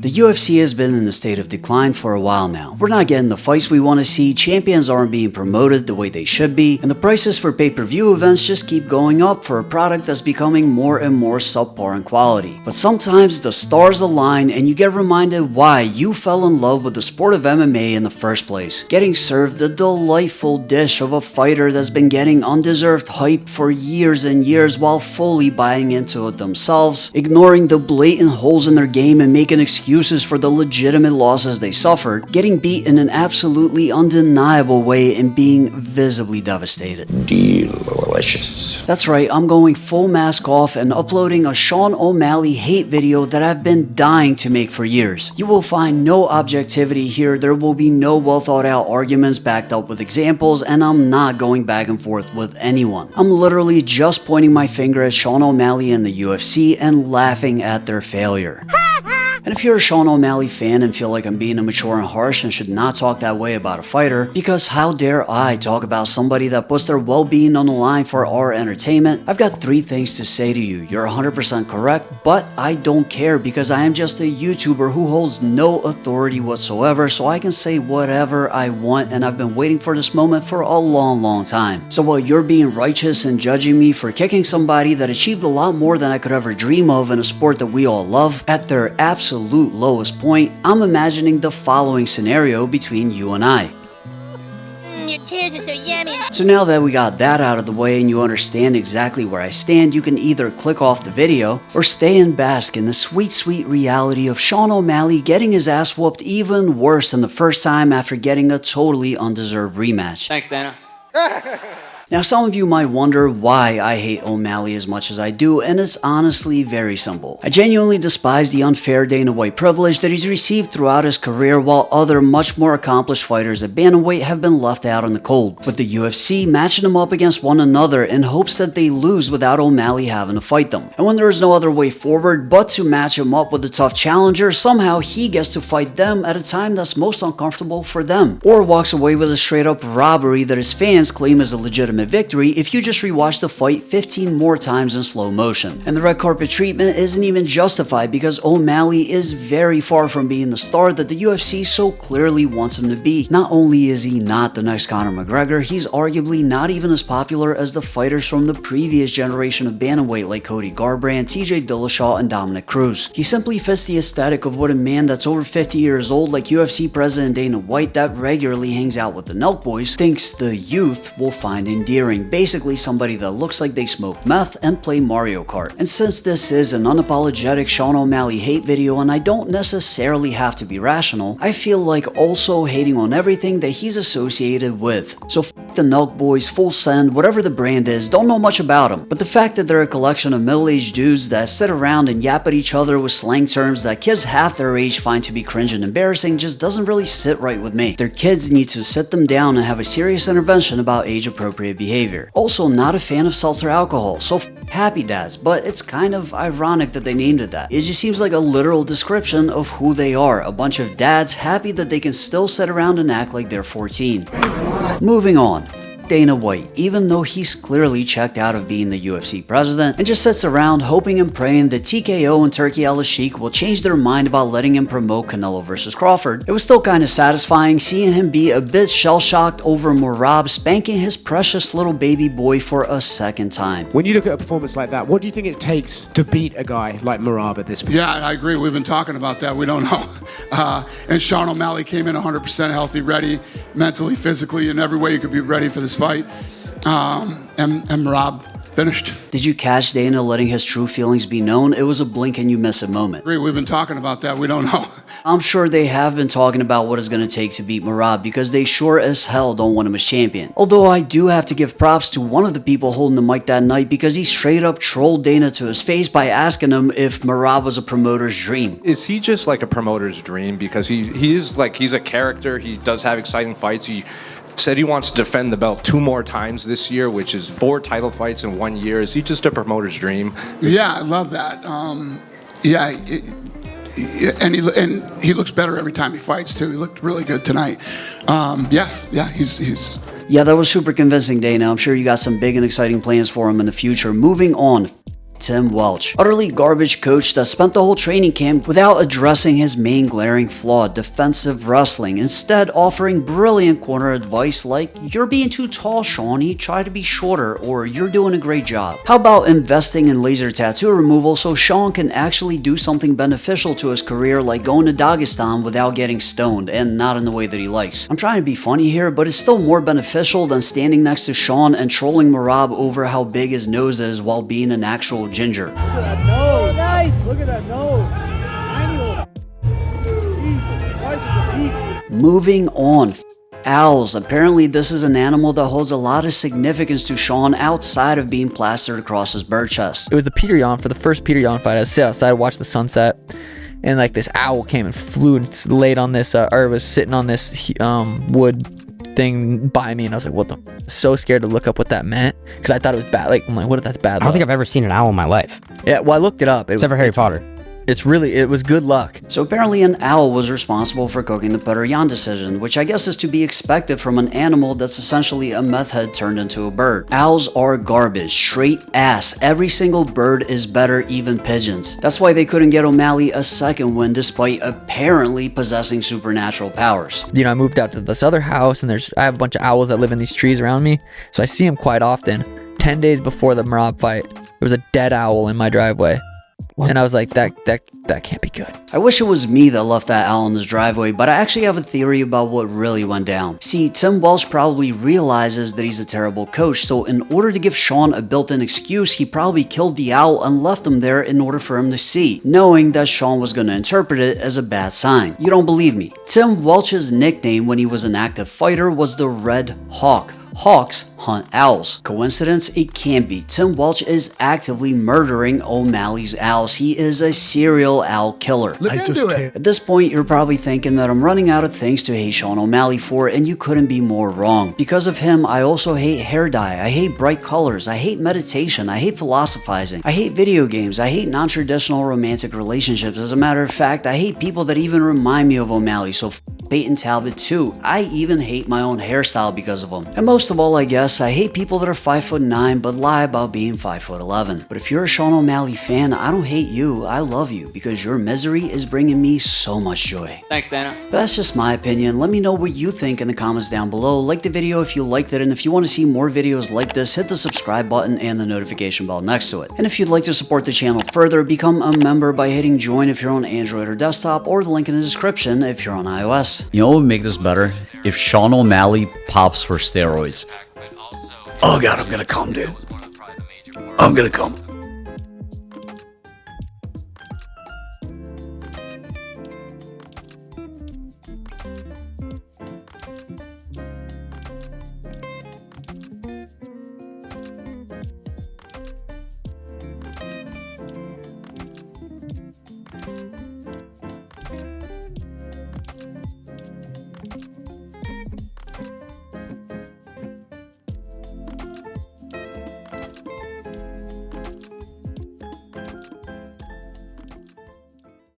The UFC has been in a state of decline for a while now. We're not getting the fights we want to see, champions aren't being promoted the way they should be, and the prices for pay-per-view events just keep going up for a product that's becoming more and more subpar in quality. But sometimes the stars align and you get reminded why you fell in love with the sport of MMA in the first place. Getting served the delightful dish of a fighter that's been getting undeserved hype for years and years while fully buying into it themselves, ignoring the blatant holes in their game and making excuses for the legitimate losses they suffered, getting beat in an absolutely undeniable way and being visibly devastated. Delicious. That's right, I'm going full mask off and uploading a Shaun O'Malley hate video that I've been dying to make for years. You will find no objectivity here, there will be no well thought out arguments backed up with examples, and I'm not going back and forth with anyone. I'm literally just pointing my finger at Shaun O'Malley and the UFC and laughing at their failure. And if you're a Shaun O'Malley fan and feel like I'm being immature and harsh and should not talk that way about a fighter, because how dare I talk about somebody that puts their well-being on the line for our entertainment, I've got 3 things to say to you. You're 100% correct, but I don't care because I am just a YouTuber who holds no authority whatsoever, so I can say whatever I want, and I've been waiting for this moment for a long time. So while you're being righteous and judging me for kicking somebody that achieved a lot more than I could ever dream of in a sport that we all love, at their absolute lowest point, I'm imagining the following scenario between you and I. Your tears are so yummy. So now that we got that out of the way and you understand exactly where I stand, you can either click off the video or stay and bask in the sweet reality of Shaun O'Malley getting his ass whooped even worse than the first time after getting a totally undeserved rematch. Thanks, Dana. Now some of you might wonder why I hate O'Malley as much as I do, and it's honestly very simple. I genuinely despise the unfair Dana White privilege that he's received throughout his career, while other much more accomplished fighters at bantamweight have been left out in the cold, with the UFC matching them up against one another in hopes that they lose without O'Malley having to fight them. And when there is no other way forward but to match him up with a tough challenger, somehow he gets to fight them at a time that's most uncomfortable for them, or walks away with a straight up robbery that his fans claim is a legitimate victory if you just rewatch the fight 15 more times in slow motion. And the red carpet treatment isn't even justified because O'Malley is very far from being the star that the UFC so clearly wants him to be. Not only is he not the next Conor McGregor, he's arguably not even as popular as the fighters from the previous generation of bantamweight like Cody Garbrandt, TJ Dillashaw, and Dominic Cruz. He simply fits the aesthetic of what a man that's over 50 years old like UFC president Dana White that regularly hangs out with the Nelk Boys thinks the youth will find endearing. Basically somebody that looks like they smoke meth and play Mario Kart. And since this is an unapologetic Shaun O'Malley hate video and I don't necessarily have to be rational, I feel like also hating on everything that he's associated with. So f the Nelk Boys, Full Send, whatever the brand is, don't know much about them. But the fact that they're a collection of middle-aged dudes that sit around and yap at each other with slang terms that kids half their age find to be cringe and embarrassing just doesn't really sit right with me. Their kids need to sit them down and have a serious intervention about age-appropriate behavior. Also, not a fan of seltzer alcohol, so Happy Dads, but it's kind of ironic that they named it that. It just seems like a literal description of who they are, a bunch of dads happy that they can still sit around and act like they're 14. Moving on. Dana White, even though he's clearly checked out of being the UFC president and just sits around hoping and praying that TKO and Turkey Al-Sheikh will change their mind about letting him promote Canelo vs. Crawford, it was still kind of satisfying seeing him be a bit shell-shocked over Merab spanking his precious little baby boy for a second time. When you look at a performance like that, what do you think it takes to beat a guy like Merab at this point? Yeah, I agree. We've been talking about that. We don't know. And Shaun O'Malley came in 100% healthy, ready, mentally, physically, in every way you could be ready for this fight. And Merab finished. Did you catch Dana letting his true feelings be known? It was a blink and you miss it moment. Agree. We've been talking about that. We don't know. I'm sure they have been talking about what it's going to take to beat Merab because they sure as hell don't want him as champion. Although I do have to give props to one of the people holding the mic that night because he straight up trolled Dana to his face by asking him if Merab was a promoter's dream. Is he just like a promoter's dream? Because he's a character. He does have exciting fights. He said he wants to defend the belt 2 more times this year, which is 4 title fights in 1 year. Is he just a promoter's dream? Yeah, I love that. And he looks better every time he fights too. He looked really good tonight. He's Yeah, that was super convincing, Dana. I'm sure you got some big and exciting plans for him in the future. Moving on. Tim Welch. Utterly garbage coach that spent the whole training camp without addressing his main glaring flaw, defensive wrestling, instead offering brilliant corner advice like, "You're being too tall, Shawnee, try to be shorter," or "You're doing a great job." How about investing in laser tattoo removal so Shaun can actually do something beneficial to his career, like going to Dagestan without getting stoned, and not in the way that he likes. I'm trying to be funny here, but it's still more beneficial than standing next to Shaun and trolling Marab over how big his nose is while being an actual ginger. Look at that nose. Nice. Look at that nose. Tiny little. Jesus Christ, it's a beak. Moving on. Owls. Apparently this is an animal that holds a lot of significance to Shaun outside of being plastered across his bird chest. It was the Peter Yan, for the first Peter Yan fight. I was sit outside, watched the sunset, and like this owl came and flew and laid on this, or was sitting on this wood thing by me, and I was like, what the f-? So scared to look up what that meant, because I thought it was bad. Like, I'm like, what if that's bad I don't think I've ever seen an owl in my life. Yeah, well, I looked it up. Except for Harry Potter. It was good luck. So apparently an owl was responsible for cooking the Peter Yan decision, which I guess is to be expected from an animal that's essentially a meth head turned into a bird. Owls are garbage, straight ass. Every single bird is better, even pigeons. That's why they couldn't get O'Malley a second win despite apparently possessing supernatural powers. You know, I moved out to this other house, and I have a bunch of owls that live in these trees around me, so I see them quite often. 10 days before the Marab fight, there was a dead owl in my driveway. And I was like, that can't be good. I wish it was me that left that owl in his driveway, but I actually have a theory about what really went down. See, Tim Welch probably realizes that he's a terrible coach, so in order to give Shaun a built-in excuse, he probably killed the owl and left him there in order for him to see, knowing that Shaun was going to interpret it as a bad sign. You don't believe me? Tim Welch's nickname when he was an active fighter was the Red Hawk. Hawks hunt owls. Coincidence? It can't be. Tim Welch is actively murdering O'Malley's owls. He is a serial owl killer. Look into it. At this point, you're probably thinking that I'm running out of things to hate Shaun O'Malley for, and you couldn't be more wrong. Because of him, I also hate hair dye. I hate bright colors. I hate meditation. I hate philosophizing. I hate video games. I hate non-traditional romantic relationships. As a matter of fact, I hate people that even remind me of O'Malley, so Peyton Talbot too. I even hate my own hairstyle because of him. And most of all, I guess, I hate people that are 5'9" but lie about being 5'11". But if you're a Shaun O'Malley fan, I don't hate you, I love you, because your misery is bringing me so much joy. Thanks, Dana. But that's just my opinion. Let me know what you think in the comments down below. Like the video if you liked it, and if you want to see more videos like this, hit the subscribe button and the notification bell next to it. And if you'd like to support the channel further, become a member by hitting join if you're on Android or desktop, or the link in the description if you're on iOS. You know what would make this better? If Shaun O'Malley pops for steroids. Oh god, I'm gonna come, dude. I'm gonna come.